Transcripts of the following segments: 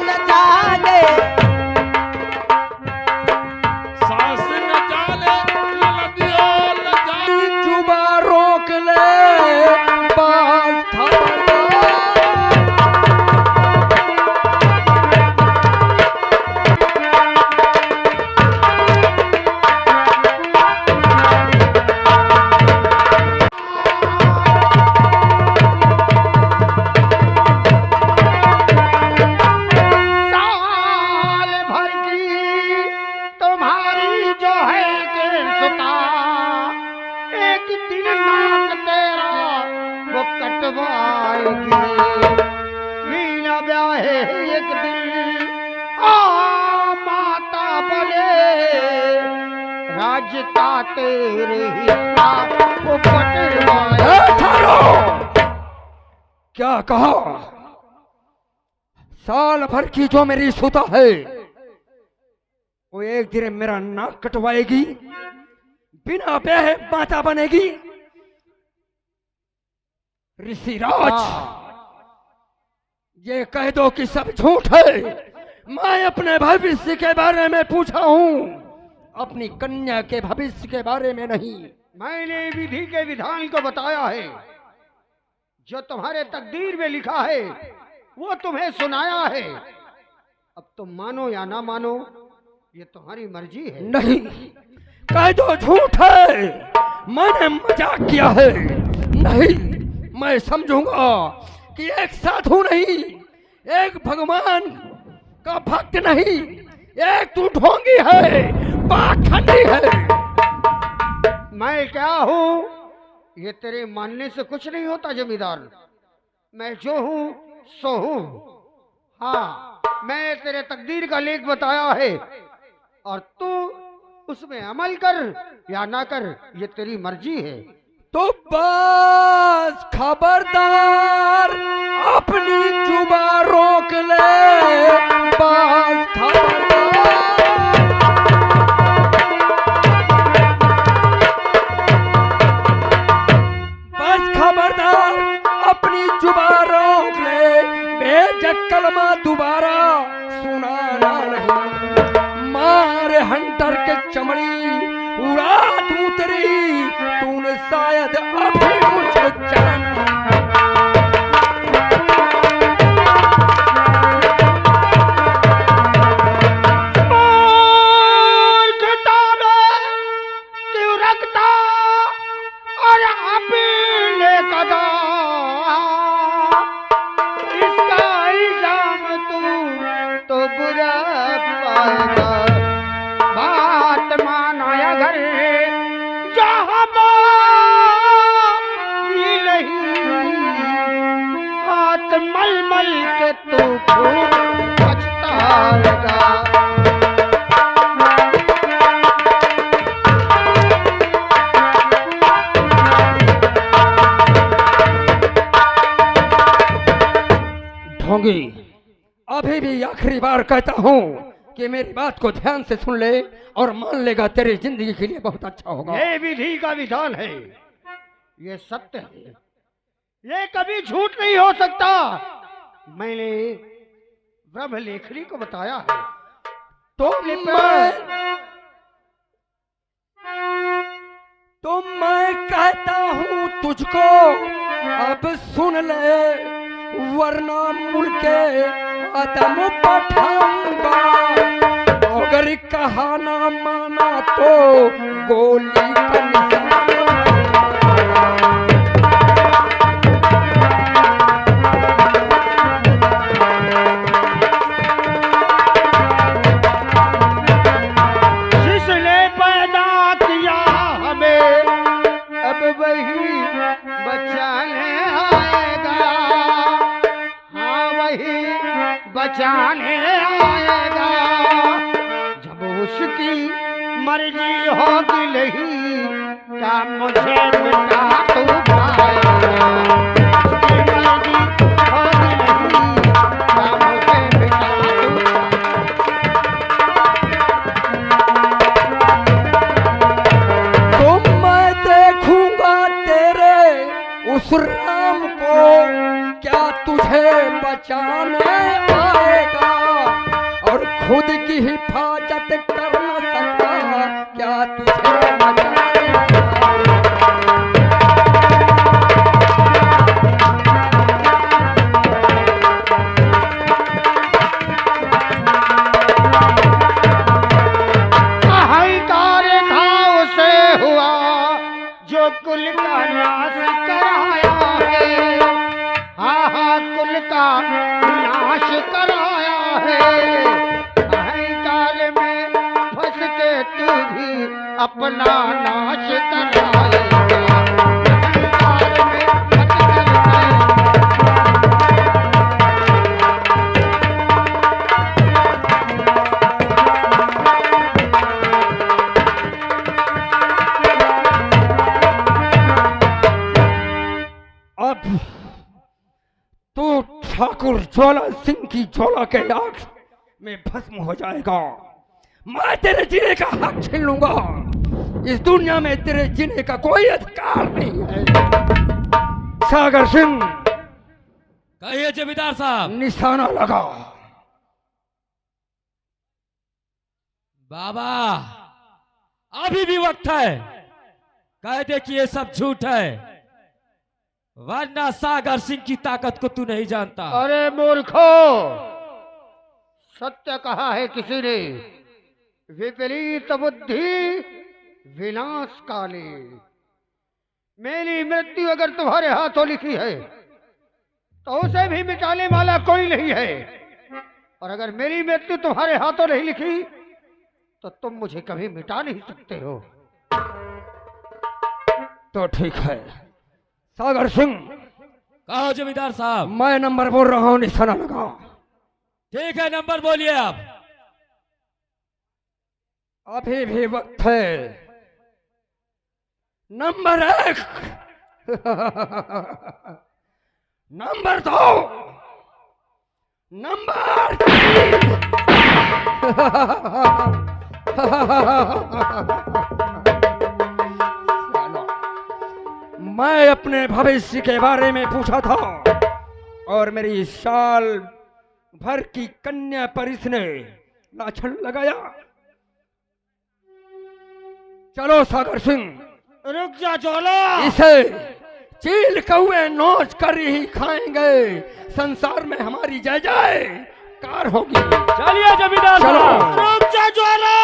न जाने, सांस न जाने, ललदियो न जाने, जुबां रोक ले बाज खबरदार। तेरे क्या कहा? साल भर की जो मेरी सुता है वो एक दिन मेरा नाक कटवाएगी, बिना ब्याहे माता बनेगी। ऋषिराज, ये कह दो कि सब झूठ है। मैं अपने भविष्य के बारे में पूछा हूं, अपनी कन्या के भविष्य के बारे में नहीं। मैंने विधि के विधान को बताया है, जो तुम्हारे तकदीर में लिखा है वो तुम्हें सुनाया है। अब तुम मानो या ना मानो, ये तुम्हारी मर्जी है। नहीं, कह दो झूठ है, मैंने मजाक किया है। नहीं, मैं समझूंगा कि एक साधु नहीं, एक भगवान का भक्त नहीं, एक तू ढोंगी है, पाखंडी है। मैं क्या हूँ ये तेरे मानने से कुछ नहीं होता जमींदार। मैं जो हूँ सो हूँ। हाँ, मैं तेरे तकदीर का लेख बताया है और तू उसमें अमल कर या ना कर, ये तेरी मर्जी है। तो बस खबरदार, अपनी जुबां रोक ले, बस खबरदार। बस खबरदार, अपनी जुबां रोक ले, बेशक कलमा दोबारा सुनाना नहीं। मारे हंटर के चमड़ी उड़ा दूं तेरी, तूने शायद अभी मुझे जाना। क्यों रखता और अभी ले कदा, इसका इल्जाम तू तो बुरा पाएगा। बात माना या घर जहाँ हाथ मल मल के तू खूब पछताएगा। ढोंगी, अभी भी आखिरी बार कहता हूँ कि मेरी बात को ध्यान से सुन ले और मान लेगा, तेरी जिंदगी के लिए बहुत अच्छा होगा। ये विधि का विधान है, ये सत्य है, ये कभी झूठ नहीं हो सकता। मैंने ब्रह्मलेखनी को बताया है। तो मैं कहता हूँ तुझको, अब सुन ले, वरना मुल्के आदम पठाऊंगा। अगर कहा ना माना तो गोली का निशान। जिसने पैदा किया हमें, अब वही बचाने आएगा। हाँ, वही बचाने आएगा। जब उसकी मर्जी होगी नहीं, क्या मुझे मिटा तू पाएगा। उसकी मर्जी होगी नहीं, क्या मुझे मिटा तू। तो मैं देखूंगा तेरे उस राम को, क्या तुझे बचाने आएगा। खुद की हिफाजत कर न सका क्या तुझे बचाएगा। अहंकार था उसे हुआ जो कुल का नाश कराया है। हाँ हाँ कुल का नाश कराया है। अहंकार में फंस के तू भी अपना नाश कराएगा। अहंकार में फंस कर अब तू ठाकुर ज्वाला सिंह की ज्वाला के आग में भस्म हो जाएगा। मैं तेरे जीने का हक छीन लूंगा। इस दुनिया में तेरे जीने का कोई अधिकार नहीं है। सागर सिंह कहिए जमींदार साहब। निशाना लगा। बाबा अभी भी वक्त है, कह दे कि ये सब झूठ है, वरना सागर सिंह की ताकत को तू नहीं जानता। अरे मूर्खो, सत्य कहा है किसी ने, विपरीत बुद्धि विनाश काले। मेरी मृत्यु अगर तुम्हारे हाथों लिखी है तो उसे भी मिटाने वाला कोई नहीं है, और अगर मेरी मृत्यु तुम्हारे हाथों नहीं लिखी तो तुम मुझे कभी मिटा नहीं सकते हो। तो ठीक है सागर सिंह, कहो जमींदार साहब। मैं नंबर बोल रहा हूं, निशाना लगा। ठीक है, नंबर बोलिए आप। अभी भी वक्त है। Number 1, number 2, number 3। मैं अपने भविष्य के बारे में पूछा था और मेरी साल भर की कन्या पर इसने लाछन लगाया। चलो सागर सिंह, रुक जा ज्वाला। इसे चील कौए नोच कर ही खाएंगे। संसार में हमारी जय जयकार होगी। चलिए जमींदार चलो। साहब। रुक जा ज्वाला,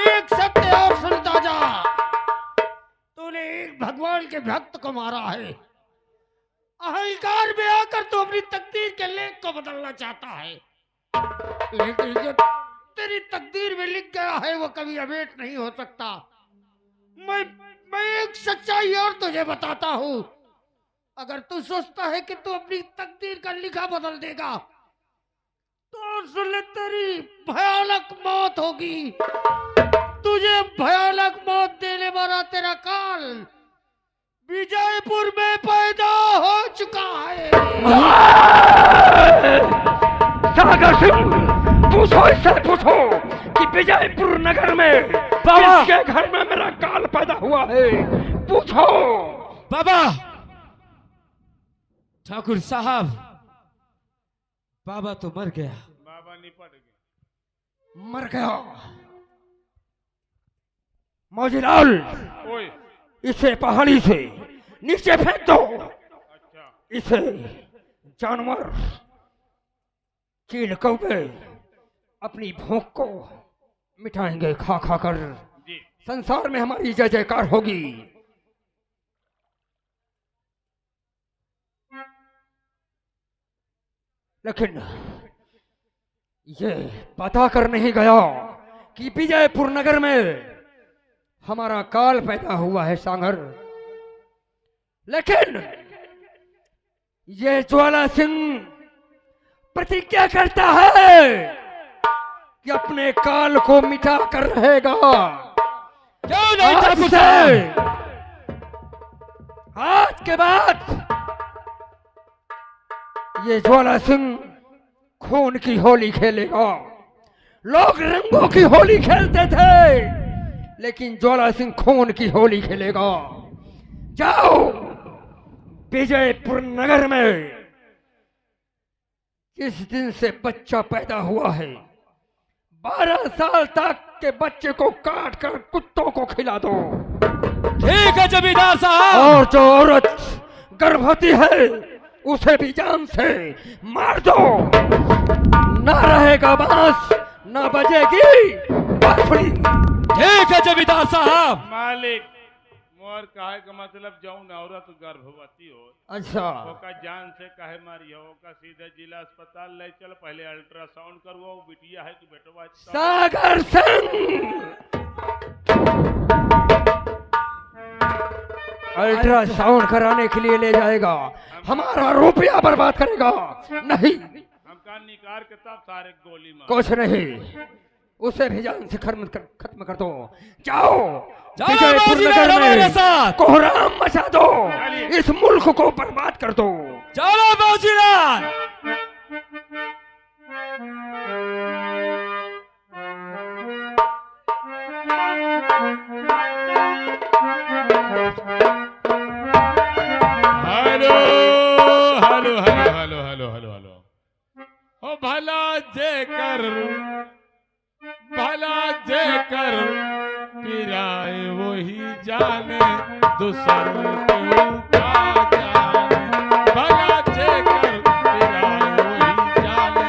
एक सत्य और सुनता जा। तूने एक भगवान के भक्त को मारा है। अहंकार में आकर तू अपनी तकदीर के लेख को बदलना चाहता है, लेकिन जो तेरी तकदीर में लिख गया है वो कभी अमेट नहीं हो सकता। मैं एक सच्चाई और तुझे बताता हूँ। अगर तू सोचता है कि तू अपनी तकदीर का लिखा बदल देगा तो सुन ले, तेरी भयानक मौत होगी। तुझे भयानक मौत देने वाला तेरा काल विजयपुर में पैदा हो चुका है। सागर सिंह, पूछो इससे पूछो कि विजयपुर नगर में किसके घर में मेरा काल पैदा हुआ है। पूछो। बाबा, ठाकुर साहब, बाबा तो मर गया। बाबा निपट गया। मर गया। मौजीलाल, ओए इसे पहाड़ी से नीचे फेंक दो। अच्छा इसे जानवर चील कौवे अपनी भूख को मिटाएंगे खा खा कर। जी। संसार में हमारी जय जयकार होगी। लेकिन ये पता कर नहीं गया कि विजयपुर नगर में हमारा काल पैदा हुआ है सांगर। लेकिन ये ज्वाला सिंह प्रतिज्ञा करता है कि अपने काल को मिटा कर रहेगा। क्यों नहीं आज ठाकुर से, साहब? आज के बाद ये ज्वाला सिंह खून की होली खेलेगा। लोग रंगों की होली खेलते थे, लेकिन ज्वाला सिंह खून की होली खेलेगा। जाओ विजयपुर नगर में जिस दिन से बच्चा पैदा हुआ है 12 साल तक के बच्चे को काट कर कुत्तों को खिला दो। ठीक है जमींदार साहब। और जो औरत गर्भवती है उसे भी जान से मार दो। ना रहेगा बांस, ना बजेगी बांसुरी। ठीक है जमींदार साहब। मालिक मोर कहे का मतलब जौन औरत गर्भवती हो अच्छा, ओका जान से कहे मारी हो ओका सीधे जिला अस्पताल ले चल, पहले अल्ट्रासाउंड करवाओ बिटिया है कि बेटवा है। सागर सिंह अल्ट्रासाउंड कराने के लिए ले जाएगा, हमारा रुपया बर्बाद करेगा नहीं। हम का निकार के तब सारे गोली मार। कुछ नहीं, उसे भी जान से खत्म कर दो। जाओ जाओ विजयपुर बाबूजीलाल नगर हमारे में साथ। कोहराम मचा दो, इस मुल्क को बर्बाद कर दो। चलो Babujilal. Hello hello hello hello hello hello hello ओ भला जे कर पिराए वही जाने दूसर क्यों का जाने। भला जे कर पिराए वही जाने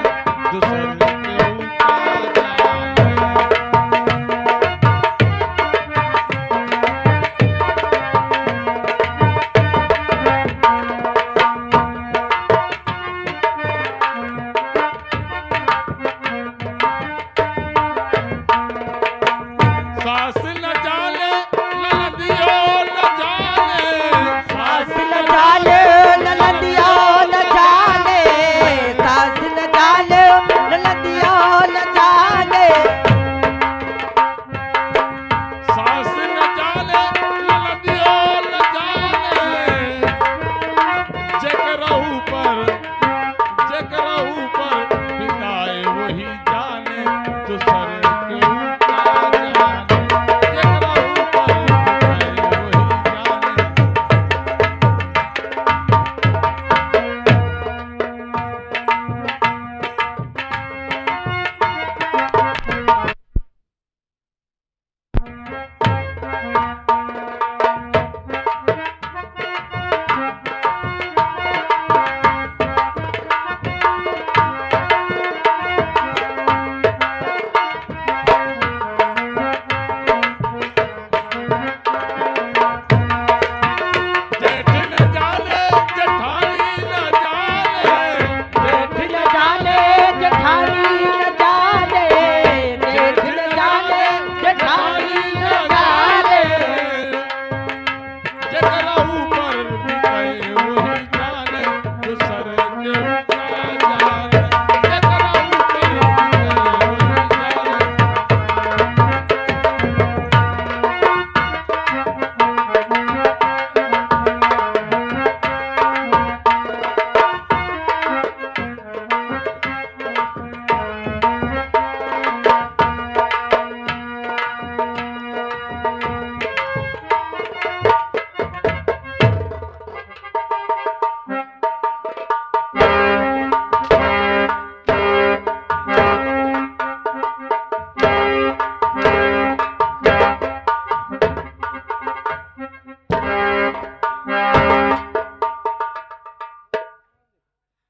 दूसर क्यों का जाने। सास न जाने ननदियो न जाने। सास न जाने ननदिया न जाने, सास न जाने ननदिया न जाने। सास न जाने ननदियो न जाने। जेकरहू पर बिताए वही जाने दूसर क्यों का जाने। जेकरहू पर बिताए वही जाने। जेठ न जाने जेठानी न जाने। जेठ न जाने जेठानी न जाने, जेठ न जाने जेठानी न जाने। जेकरहू पर बिताए वही जाने दूसर क्यों का जाने। जेकरहू पर बिताए वही जाने।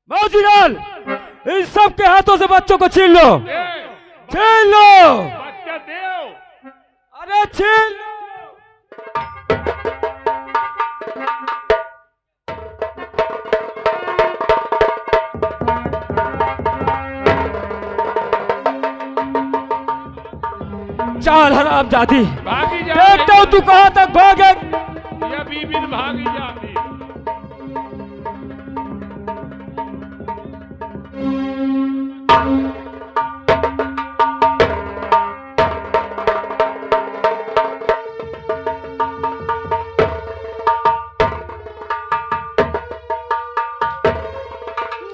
बाबूजीलाल, इन सब के हाथों से बच्चों को छीन लो, ए, छीन लो। बच्चा देव। अरे छीन लो। चाल हराम जाती, भागी जा देखता हूँ तू कहाँ तक भागे। या बीबी भागी जाती।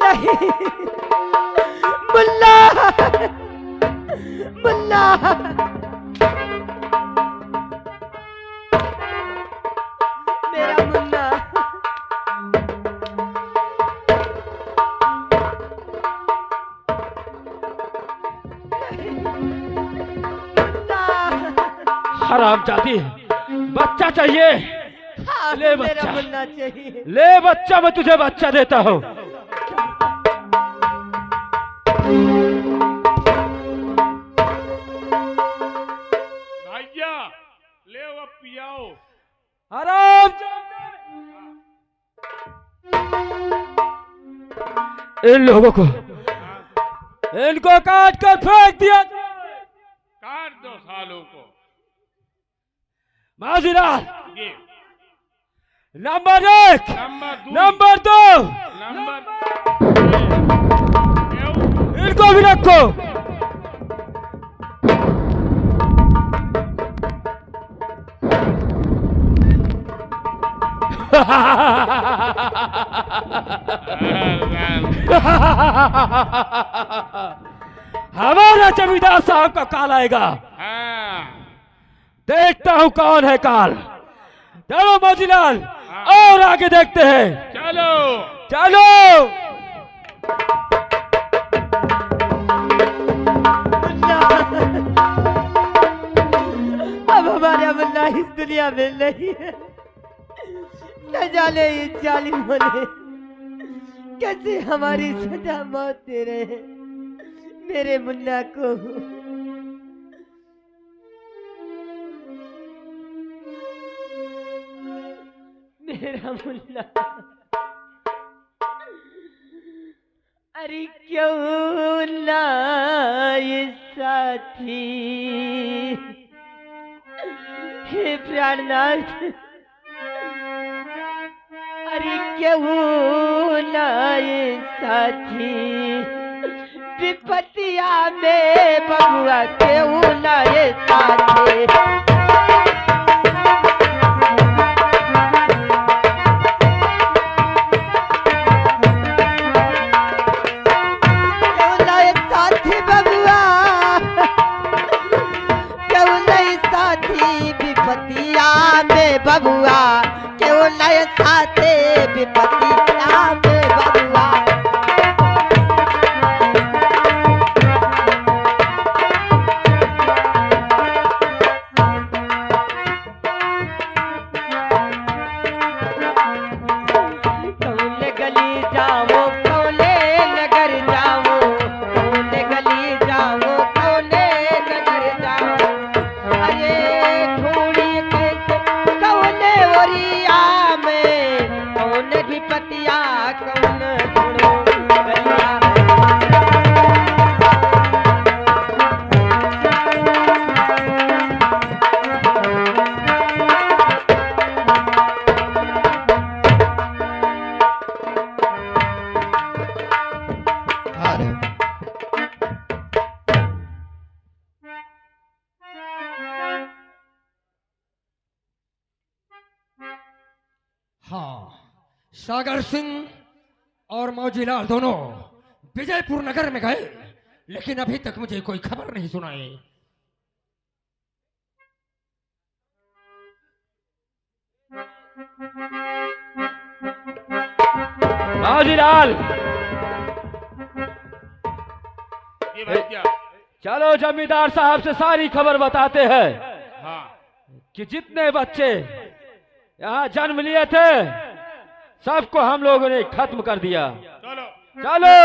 नहीं मुल्ला, मुल्ला मेरा मुल्ला। हरामजादी, बच्चा चाहिए? हाँ, ले मेरा बच्चा। मुन्ना चाहिए। ले बच्चा, मैं तुझे बच्चा देता हूँ। भैया ले अब पियाओ। हराम, इन लोगों को, इनको काट कर फेंक दिया। काट दो सालों को। माजीलाल, ये नंबर 1, नंबर 2, नंबर इनको भी रखो। हमारा जमींदार साहब का काल आएगा। हाँ। देखता हूं कौन है काल। चलो मौजीलाल, और आगे देखते हैं। चलो चलो। मुन्ना, अब हमारा मुन्ना इस दुनिया में नहीं है। न जाने ये जालिमों ने कैसे हमारी सजा मौत दे रहे हैं मेरे मुन्ना को। मेरा मुन्ना, अरे क्यों ना ये साथी, हे प्राणनाथ, अरे क्यों ना ये साथी, विपत्तिया में बबुआ क्यों ना ये साथी। क्यों ना ये साथी बबुआ, क्यों ना ये साथी विपत्तिया में बबुआ, क्यों ना ये साथी विपत्तिया में बबुआ। कौन गली जाओ, कौने नगर जाओ, कौन गली जाओ, कौने नगर जाओ, अरे ढूंढी कैसे कौने ओरिया में, कौन विपतिया कौन ढूंढो गलिया। हाँ, सागर सिंह और मौजीलाल दोनों विजयपुर नगर में गए, लेकिन अभी तक मुझे कोई खबर नहीं सुनाई। मौजीलाल, ये भैया। चलो जमींदार साहब से सारी खबर बताते हैं हाँ कि जितने बच्चे यहाँ जन्म लिए थे सबको हम लोगों ने खत्म कर दिया। चलो चलो।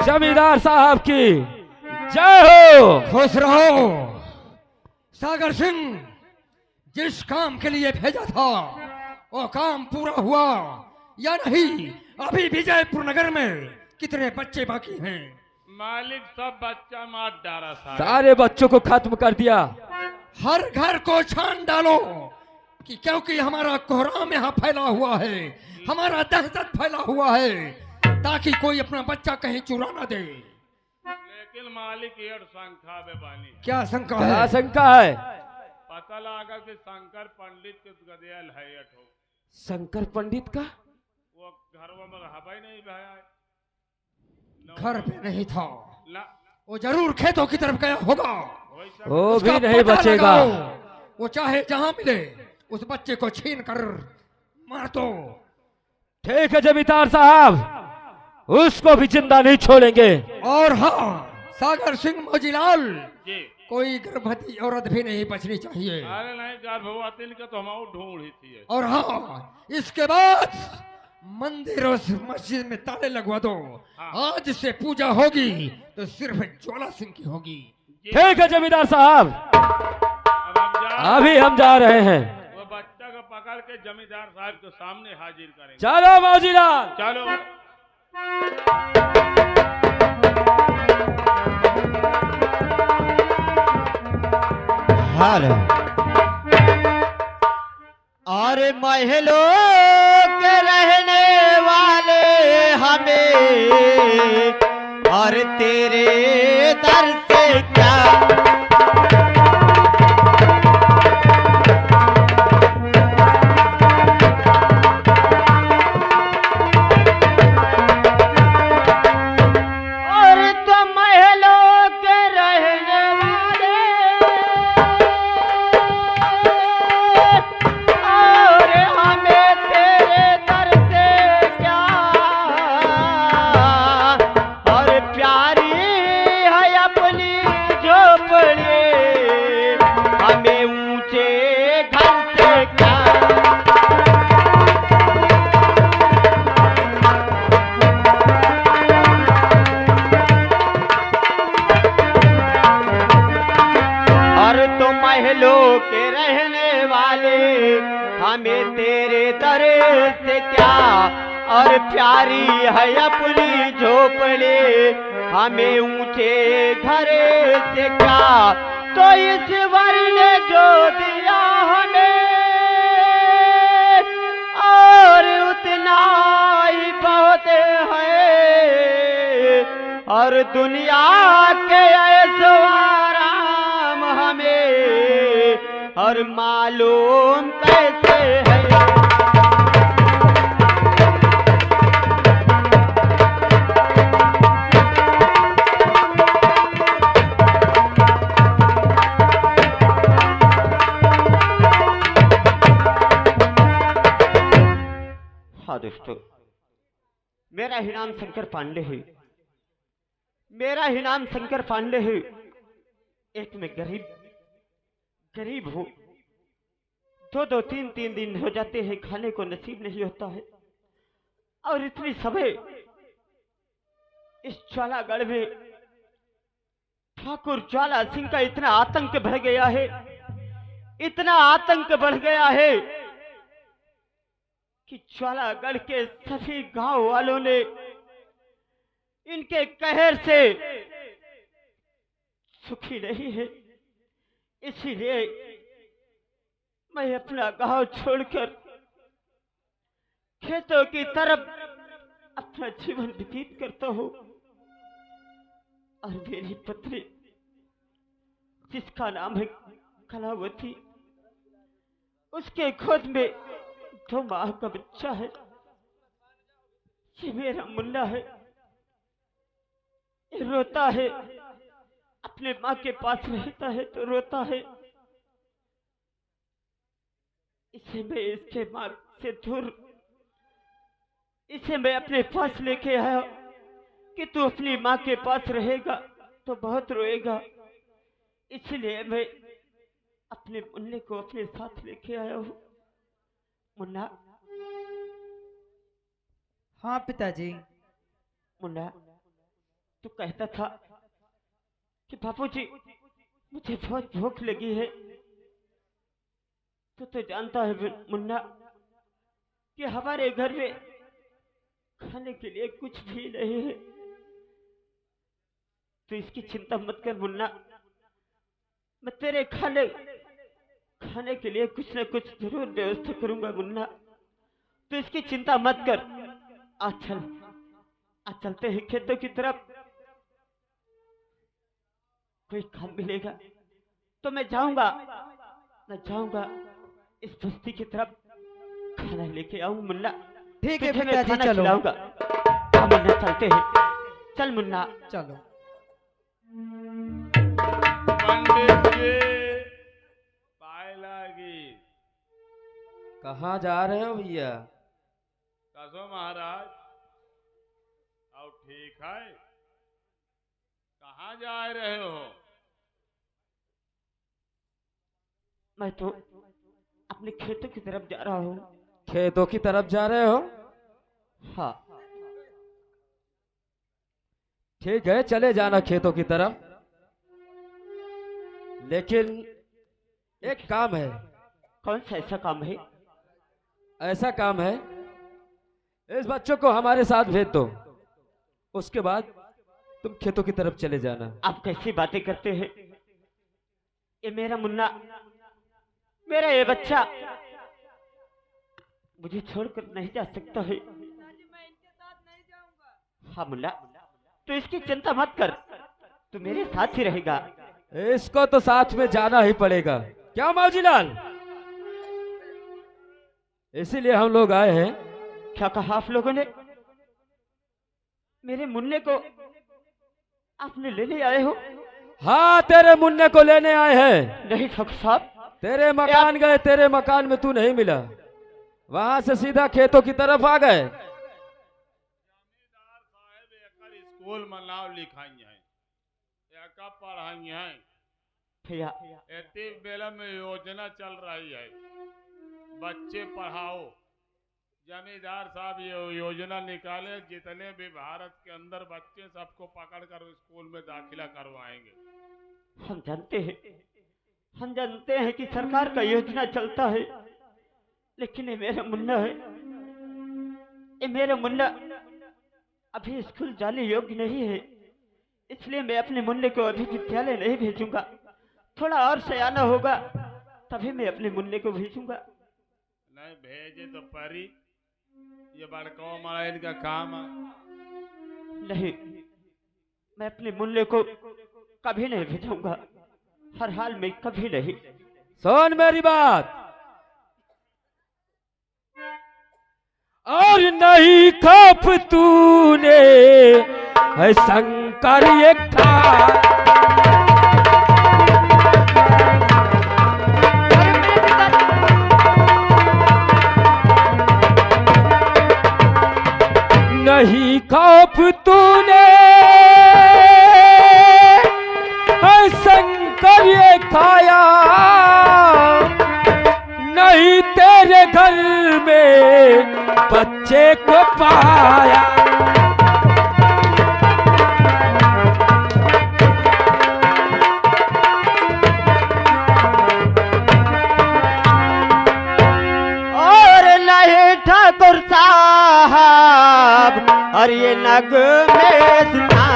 जमींदार साहब की जय हो। खुश रहो। सागर सिंह, जिस काम के लिए भेजा था वो काम पूरा हुआ या नहीं? अभी विजयपुर नगर में कितने बच्चे बाकी हैं? मालिक सब बच्चा मार डाला सारे बच्चों को खत्म कर दिया। हर घर को छान डालो कि क्योंकि हमारा कोहराम यहाँ फैला हुआ है, हमारा दहशत फैला हुआ है, ताकि कोई अपना बच्चा कहीं चुरा ना दे। लेकिन मालिक ये शंका में बानी। क्या शंका क्या है? शंका है? पता लगा कि शंकर पंडित के गदेल है ये ठो। शंकर पंडित का वो घरों में हवा ही नहीं भाया। घर पे नहीं था, ना वो जरूर खेतों की तरफ गया होगा। वैसा वो उसका भी नहीं पता बचेगा। लगाओ। वो चाहे जहां मिले उस बच्चे को छीन कर मार दो। ठीक है जमींदार साहब, उसको भी जिंदा नहीं छोड़ेंगे। और हाँ सागर सिंह मोजीलाल, जी। कोई गर्भवती औरत भी नहीं बचनी चाहिए। अरे नहीं, गर्भवती का तो हम ढूंढ ही थी। और हाँ इसके बाद मंदिर और मस्जिद में ताले लगवा दो। हाँ। आज से पूजा होगी तो सिर्फ ज्वाला सिंह की होगी। ठीक है जमींदार साहब, अब हम जा अभी हम जा रहे हैं। वो बच्चा को पकड़ के जमींदार साहब के सामने हाजिर करेंगे। चलो मौजीलाल। चलो। हेलो। और महलों के रहने वाले हमें और तेरे दर से क्या और तो महलों के रहने वाले और हमें तेरे दर से क्या और प्यारी है अपनी झोपड़ी हमें ऊंचे घर से क्या और तो महलों के रहने वाले हमें तेरे दर से क्या और प्यारी है अपनी झोपड़ी हमें ऊंचे घर से क्या तो ईश्वर ने जो दिया हमें और उतना ही बहुत है और दुनिया के ऐसो आराम हमें और मालूम कैसे है हाँ दोस्तों, मेरा ही नाम शंकर पांडे है। मेरा ही नाम शंकर पांडे है। एक में गरीब हूँ। दो तीन दिन हो जाते हैं, खाने को नसीब नहीं होता है। और इतनी समय इस ज्वालागढ़ में ठाकुर ज्वाला सिंह का इतना आतंक बढ़ गया है, इतना आतंक बढ़ गया है कि ज्वालागढ़ के सभी गांव वालों ने इनके कहर से सुखी नहीं है। इसीलिए मैं अपना गांव छोड़कर खेतों की तरफ अपना जीवन व्यतीत करता हूँ। और मेरी पत्नी जिसका नाम है कलावती, उसके गोद में 2 माह का बच्चा है। ये मेरा मुन्ना है। ये रोता है, अपने माँ के पास रहता है तो रोता है। इसे मैं इसके माँ से दूर, इसे मैं अपने पास लेके आया कि तू अपनी माँ के पास रहेगा तो बहुत रोएगा। इसलिए मैं अपने मुन्ने को अपने साथ लेके आया हूँ। मुन्ना। हाँ पिताजी। मुन्ना, तू कहता था कि बापूजी मुझे बहुत भूख लगी है। तो जानता है मुन्ना कि हमारे घर में खाने के लिए कुछ भी नहीं है। तो इसकी चिंता मत कर मुन्ना, मैं तेरे खाने के लिए कुछ न कुछ जरूर व्यवस्था करूंगा मुन्ना। तो इसकी चिंता मत कर। आज चलते हैं खेतों की तरफ। कोई काम मिलेगा तो मैं जाऊंगा इस बस्ती की तरफ, खाना लेके आऊं मुन्ना। ठीक है तुझे मैं पिताजी, खाना चलो। खिलाऊंगा। हाँ मुन्ना, चलते हैं। चल मुन्ना। चलो। पंडित जी पाए लागी। कहाँ जा रहे हो भैया? का बसो महाराज। और ठीक है, कहाँ जा रहे हो? मैं तो अपने खेतों की तरफ जा रहा हूँ। खेतों की तरफ जा रहे हो? हाँ। ठीक है, चले जाना खेतों की तरफ, लेकिन एक काम है। कौन सा ऐसा काम है? ऐसा काम है, इस बच्चों को हमारे साथ भेज दो, उसके बाद तुम खेतों की तरफ चले जाना। आप कैसी बातें करते हैं? ये मेरा मुन्ना, मेरा ये बच्चा मुझे छोड़कर नहीं जा सकता है। हाँ मुन्ना, तू इसकी चिंता मत कर, तू मेरे साथ ही रहेगा। इसको तो साथ में जाना ही पड़ेगा, क्या मौजीलाल? इसीलिए हम लोग आए हैं। क्या कहा आप लोगों ने? मेरे मुन्ने को आपने लेने आए हो? हाँ, तेरे मुन्ने को लेने आए हैं। नहीं ठाकुर साहब, तेरे मकान गए, तेरे मकान में तू नहीं मिला, वहां से सीधा खेतों की तरफ आ गए। स्कूल में नाम लिखाई है, एका पढ़ाई है भैया। एते बेला में योजना चल रही है, बच्चे पढ़ाओ। जमींदार साहब ये योजना निकाले, जितने भी भारत के अंदर बच्चे सबको पकड़कर स्कूल में दाखिला करवाएंगे। हम जानते हैं कि सरकार का योजना चलता है, लेकिन ये मेरा मुन्ना है, ये मेरा मुन्ना अभी स्कूल जाने योग्य नहीं है, इसलिए मैं अपने मुन्ने को अभी विद्यालय नहीं भेजूंगा। थोड़ा और सयाना होगा तभी मैं अपने मुन्ने को भेजूंगा। नहीं भेजे तो परी, ये बड़का हमारा इनका काम है। नहीं, मैं अपने मुन्ने को कभी नहीं भेजूंगा, हर हाल में कभी नहीं। सुन मेरी बात, और नहीं खौफ तूने है शंकर एक था। नहीं खौफ तूने है शंकर ये खाया, नहीं तेरे घर में बच्चे को पाया। और नहीं ठाकुर साहब, और ये नग में सुना।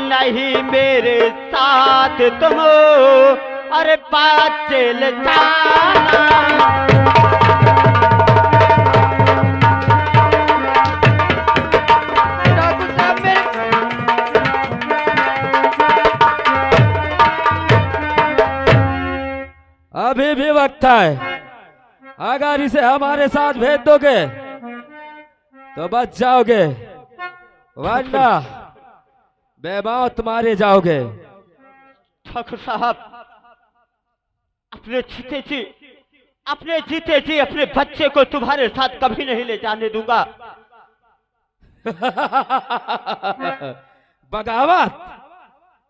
नहीं मेरे साथ तुम अरे पाचल जाना। अभी भी वक्त है, अगर इसे हमारे साथ भेज दोगे तो बच जाओगे, वरना बेमौत मारे जाओगे। ठाकुर साहब, अपने जीते जी अपने बच्चे को तुम्हारे साथ कभी नहीं ले जाने दूंगा।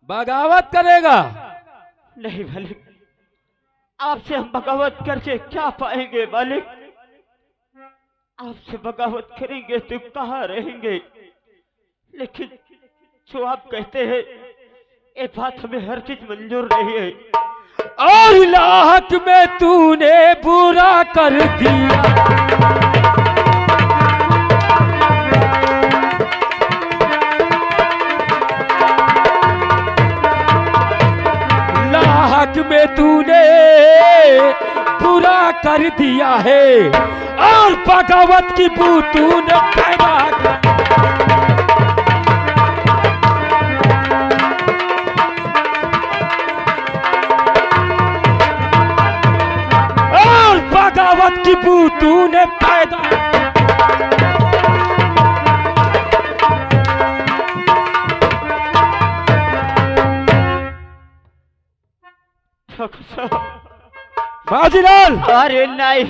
बगावत करेगा? नहीं मालिक, आपसे हम बगावत करके क्या पाएंगे मालिक? आपसे बगावत करेंगे तो कहाँ रहेंगे? लेकिन जो आप कहते हैं ये बात हमें हर चीज मंजूर नहीं है। और लाहक में तूने बुरा कर दिया, लाहक में तूने बुरा कर दिया है, और बगावत की बू तूने पैदा कर। बगावत की बू तूने पैदा बाजीलाल अरे नहीं